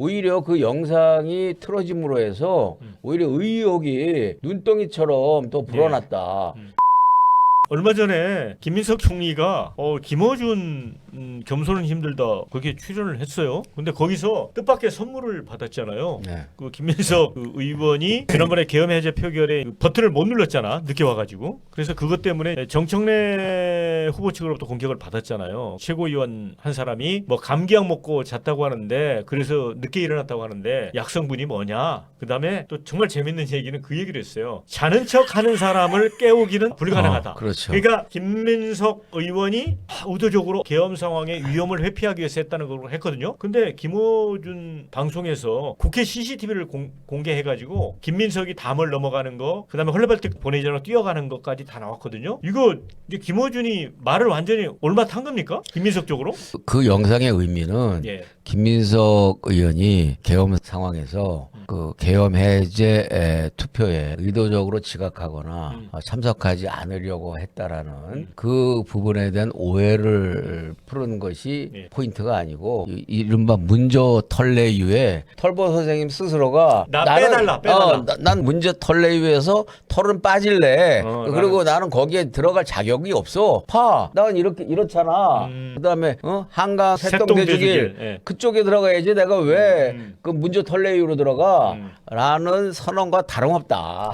오히려 그 영상이 틀어짐으로 해서 오히려 의혹이 눈덩이처럼 또 불어났다. 얼마 전에 김민석 총리가 김어준 겸손은 힘들다 거기에 출연을 했어요. 근데 거기서 뜻밖의 선물을 받았잖아요. 네. 그 김민석 그 의원이 지난번에 계엄 해제 표결에 그 버튼을 못 눌렀잖아. 늦게 와가지고. 그래서 그것 때문에 정청래 후보 측으로부터 공격을 받았잖아요. 최고위원 한 사람이 뭐 감기약 먹고 잤다고 하는데 그래서 늦게 일어났다고 하는데 약성분이 뭐냐. 그다음에 또 정말 재밌는 얘기는 그 얘기를 했어요. 자는 척하는 사람을 깨우기는 불가능하다. 그렇죠. 그러니까 김민석 의원이 의도적으로 계엄 상황의 위험을 회피하기 위해서 했다는 걸 했거든요. 근데 김어준 방송에서 국회 CCTV를 공개해가지고 김민석이 담을 넘어가는 거, 그다음에 헐레벌떡 보내자로 뛰어가는 것까지 다 나왔거든요. 이거 이제 김어준이 말을 완전히 올맡한 겁니까? 김민석 쪽으로? 그 영상의 의미는 예. 김민석 의원이 계엄 상황에서 그 계엄 해제 투표에 의도적으로 지각하거나 참석하지 않으려고 했다라는 그 부분에 대한 오해를 푸는 것이 예. 포인트가 아니고 이른바 문저 털레유에 털보 선생님 스스로가 나 빼달라. 난 문저 털레유에서 털은 빠질래. 그리고 나는 거기에 들어갈 자격이 없어. 난 이렇잖아. 그다음에 한강 새똥대주길 예. 그쪽에 들어가야지 내가 왜 그 문저 털레유로 들어가? 라는 선언과 다름없다.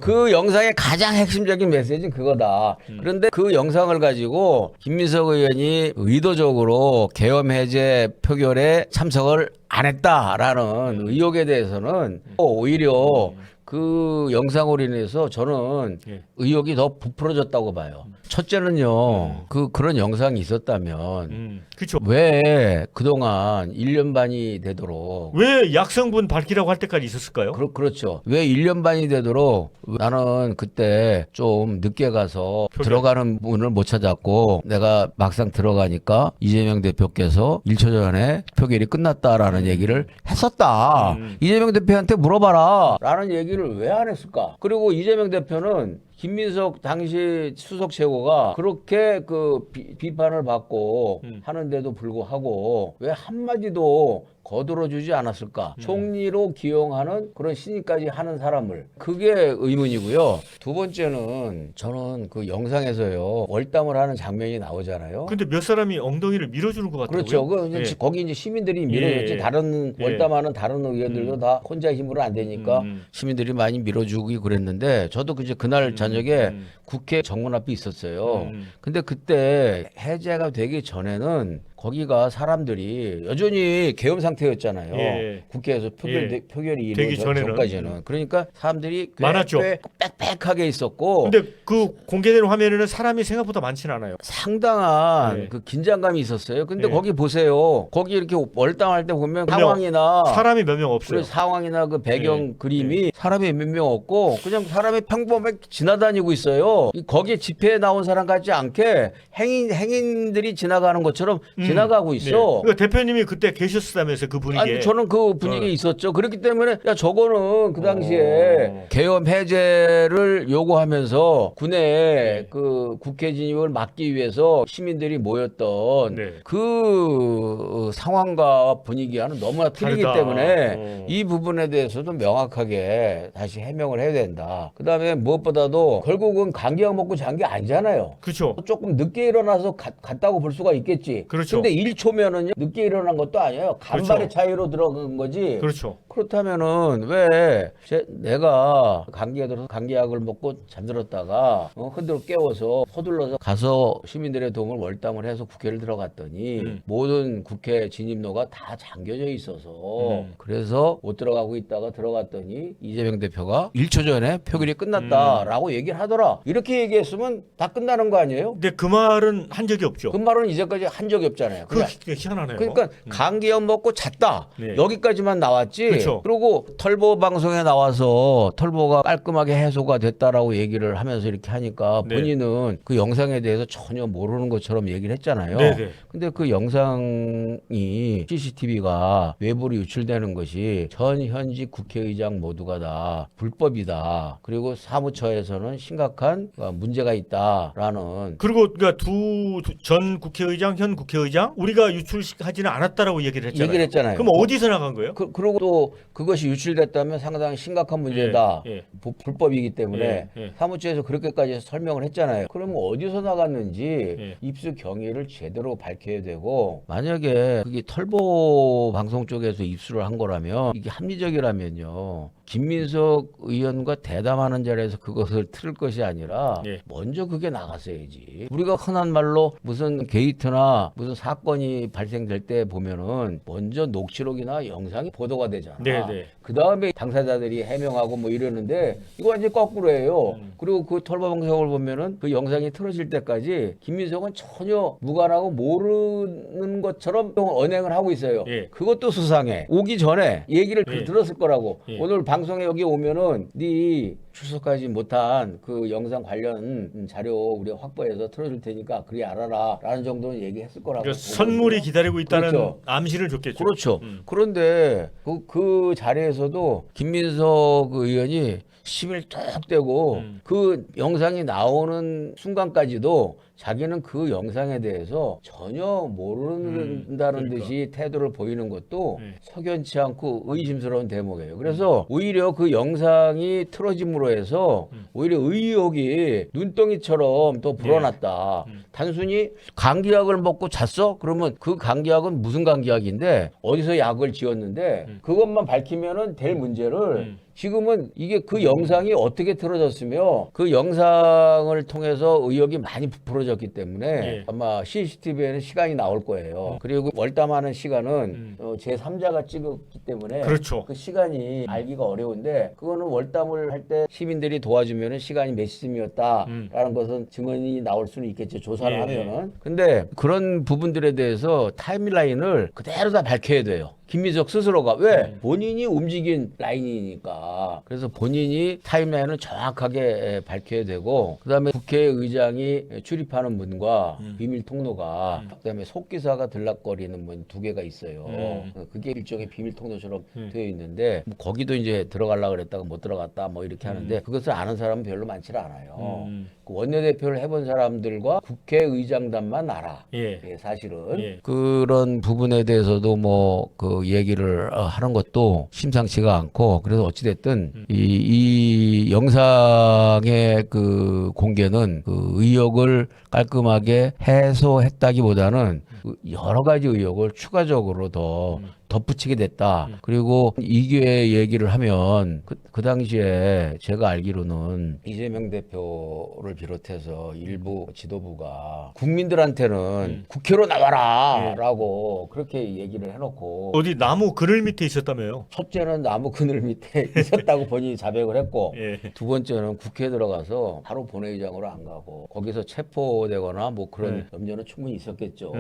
그 영상의 가장 핵심적인 메시지는 그거다. 그런데 그 영상을 가지고 김민석 의원이 의도적으로 계엄 해제 표결에 참석을 안 했다라는 의혹에 대해서는 오히려 그 영상으로 인해서 저는 예. 의혹이 더 부풀어졌다고 봐요. 첫째는요, 그런 영상이 있었다면 그렇죠. 왜 그동안 1년 반이 되도록 왜 약성분 밝히라고 할 때까지 있었을까요? 그렇죠. 왜 1년 반이 되도록 나는 그때 좀 늦게 가서 들어가는 문을 못 찾았고 내가 막상 들어가니까 이재명 대표께서 1초 전에 표결이 끝났다라는 얘기를 했었다. 이재명 대표한테 물어봐라 라는 얘기를 왜 안 했을까? 그리고 이재명 대표는 김민석 당시 수석 최고가 그렇게 그 비판을 받고 하는데도 불구하고 왜 한마디도 거들어주지 않았을까? 총리로 기용하는 그런 신임까지 하는 사람을. 그게 의문이고요. 두 번째는 저는 그 영상에서요. 월담을 하는 장면이 나오잖아요. 근데 몇 사람이 엉덩이를 밀어주는 것 같더라고요. 그렇죠. 예. 거기 이제 시민들이 밀어줬지. 예. 다른 월담하는 다른 의원들도 다 혼자 힘으로 안 되니까 시민들이 많이 밀어주고 그랬는데 저도 그날 저녁에 국회 정문 앞에 있었어요. 근데 그때 해제가 되기 전에는 거기가 사람들이 여전히 계엄 상태였잖아요. 예. 국회에서 표결이 되기 이루어지기 전에는. 전까지는. 그러니까 사람들이 많았죠. 꽤 빽빽하게 있었고 근데 그 공개된 화면에는 사람이 생각보다 많지는 않아요. 상당한 예. 그 긴장감이 있었어요. 근데 예. 거기 보세요. 거기 이렇게 월당할 때 보면 상황이나 사람이 몇 명 없어요. 상황이나 그 배경 예. 그림이 사람이 몇 명 없고 그냥 사람이 평범하게 지나다니고 있어요. 거기에 집회에 나온 사람 같지 않게 행인들이 지나가는 것처럼 지나가고 있어. 네. 그러니까 대표님이 그때 계셨다면서 그 분위기에. 아니 저는 그 분위기에 있었죠. 그렇기 때문에 야 저거는 그 당시에 계엄 해제를 요구하면서 군의 그 국회 진입을 막기 위해서 시민들이 모였던 네. 그 상황과 분위기와는 너무나 틀리기 다르다. 때문에 이 부분에 대해서도 명확하게 다시 해명을 해야 된다. 그다음에 무엇보다도 결국은 감기약 먹고 잔 게 아니잖아요. 그렇죠. 조금 늦게 일어나서 갔다고 볼 수가 있겠지. 그렇죠. 근데 1초면은요 늦게 일어난 것도 아니에요. 간발의 그렇죠. 차이로 들어간 거지. 그렇죠. 그렇다면은 왜 내가 감기가 들어서 감기약을 먹고 잠들었다가 흔들어 깨워서 서둘러서 가서 시민들의 도움을 월담을 해서 국회를 들어갔더니 모든 국회 진입로가 다 잠겨져 있어서 그래서 못 들어가고 있다가 들어갔더니 이재명 대표가 1초 전에 표결이 끝났다라고 얘기를 하더라. 이렇게 얘기했으면 다 끝나는 거 아니에요? 근데 그 말은 한 적이 없죠. 그 말은 이제까지 한 적이 없잖아요. 그게 희한하네요. 그러니까 감기약 먹고 잤다. 네. 여기까지만 나왔지. 그쵸. 그리고 털보 방송에 나와서 털보가 깔끔하게 해소가 됐다라고 얘기를 하면서 이렇게 하니까 네. 본인은 그 영상에 대해서 전혀 모르는 것처럼 얘기를 했잖아요. 네네. 근데 그 영상이 CCTV가 외부로 유출되는 것이 전 현직 국회의장 모두가 다 불법이다. 그리고 사무처에서는 심각한 문제가 있다라는 그리고 그러니까 두 전 국회의장, 현 국회의장 의장 우리가 유출하지는 않았다라고 얘기를 했잖아요. 얘기를 했잖아요. 그럼 어디서 나간 거예요? 그리고 또 그것이 유출됐다면 상당히 심각한 문제다. 예, 예. 불법이기 때문에 예, 예. 사무처에서 그렇게까지 설명을 했잖아요. 그러면 어디서 나갔는지 예. 입수 경위를 제대로 밝혀야 되고, 만약에 그게 털보 방송 쪽에서 입수를 한 거라면 이게 합리적이라면요. 김민석 의원과 대담하는 자리에서 그것을 틀을 것이 아니라 예. 먼저 그게 나갔어야지. 우리가 흔한 말로 무슨 게이트나 무슨 사건이 발생될 때 보면은 먼저 녹취록이나 영상이 보도가 되잖아. 네, 네. 그 다음에 당사자들이 해명하고 뭐 이러는데 이거 완전 거꾸로예요. 그리고 그 털보 방송을 보면은 그 영상이 틀어질 때까지 김민석은 전혀 무관하고 모르는 것처럼 언행을 하고 있어요. 예. 그것도 수상해. 오기 전에 얘기를 예. 들었을 거라고. 예. 오늘 방송에 여기 오면은 네 출석하지 못한 그 영상 관련 자료 우리가 확보해서 틀어줄 테니까 그리 알아라 라는 정도는 얘기했을 거라고. 그러니까 보거든요. 선물이 기다리고 있다는 그렇죠. 암시를 줬겠죠. 그렇죠. 음. 그런데 그 자리에서도 김민석 의원이 심을 뚝 떼고 그 영상이 나오는 순간까지도 자기는 그 영상에 대해서 전혀 모른다는 그러니까. 듯이 태도를 보이는 것도 네. 석연치 않고 의심스러운 대목이에요. 그래서 오히려 그 영상이 틀어짐으로 해서 오히려 의혹이 눈덩이처럼 또 불어났다. 단순히 감기약을 먹고 잤어? 그러면 그 감기약은 무슨 감기약인데 어디서 약을 지었는데 그것만 밝히면은 될 문제를 지금은 이게 그 영상이 어떻게 틀어졌으며 그 영상을 통해서 의혹이 많이 부풀어졌기 때문에 예. 아마 CCTV에는 시간이 나올 거예요. 그리고 월담하는 시간은 제3자가 찍었기 때문에 그렇죠. 그 시간이 알기가 어려운데 그거는 월담을 할 때 시민들이 도와주면은 시간이 몇 시쯤이었다라는 것은 증언이 나올 수는 있겠죠. 조사를 예, 하면은. 근데 그런 부분들에 대해서 타임라인을 그대로 다 밝혀야 돼요. 김민석 스스로가 왜 본인이 움직인 라인이니까. 그래서 본인이 타임라인을 정확하게 밝혀야 되고, 그다음에 국회의장이 출입하는 문과 비밀 통로가, 그다음에 속기사가 들락거리는 문 두 개가 있어요. 그게 일종의 비밀 통로처럼 되어 있는데 뭐 거기도 이제 들어가려고 그랬다가 못 들어갔다 뭐 이렇게 하는데 그것을 아는 사람은 별로 많지 않아요. 그 원내대표를 해본 사람들과 국회의장단만 알아. 예. 예, 사실은 예. 그런 부분에 대해서도 뭐 그 얘기를 하는 것도 심상치가 않고, 그래서 어찌됐든 이 영상의 그 공개는 그 의혹을 깔끔하게 해소했다기보다는 그 여러 가지 의혹을 추가적으로 더 덧붙이게 됐다. 그리고 이게 얘기를 하면 그 당시에 제가 알기로는 이재명 대표를 비롯해서 일부 지도부가 국민들한테는 국회로 나와라 라고 그렇게 얘기를 해놓고, 어디 나무 그늘 밑에 있었다며요? 첫째는 나무 그늘 밑에 있었다고 본인이 자백을 했고, 예. 두 번째는 국회에 들어가서 바로 본회의장으로 안 가고 거기서 체포되거나 뭐 그런 염려는 충분히 있었겠죠.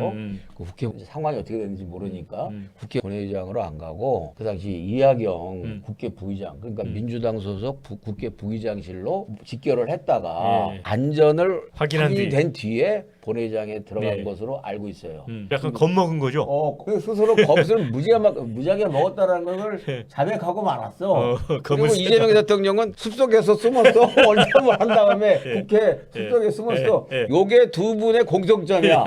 그 국회 상황이 어떻게 되는지 모르니까 국회 본회의장으로 안 가고 그 당시 이하경 국회 부의장, 그러니까 민주당 소속 국회 부의장실로 직결을 했다가 예. 안전을 확인한 확인이 뒤. 된 뒤에 본회의장에 들어간 네. 것으로 알고 있어요. 약간 겁먹은 거죠? 그 스스로 겁을 무지하게 먹었다라는 것을 자백하고 말았어. 그리고 겁을 이재명 대통령은 숲속에서 숨었어. 원점을 한 다음에 국회 숲속에 숨었어. 예. 요게 두 분의 공통점이야.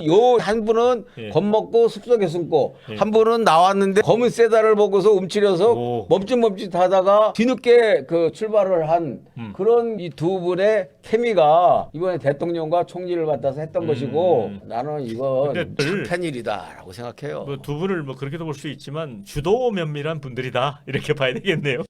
요 한 분은 예. 겁먹고 숲속에 숨고, 한 분은 나왔는데 검은 세다를 보고서 움츠려서 오. 멈칫멈칫 하다가 뒤늦게 그 출발을 한 그런 이 두 분의 케미가 이번에 대통령과 총리를 맡아서 했던 것이고, 나는 이건 근데 창피한 일이다라고 생각해요. 뭐 두 분을 뭐 그렇게도 볼 수 있지만 주도 면밀한 분들이다 이렇게 봐야 되겠네요.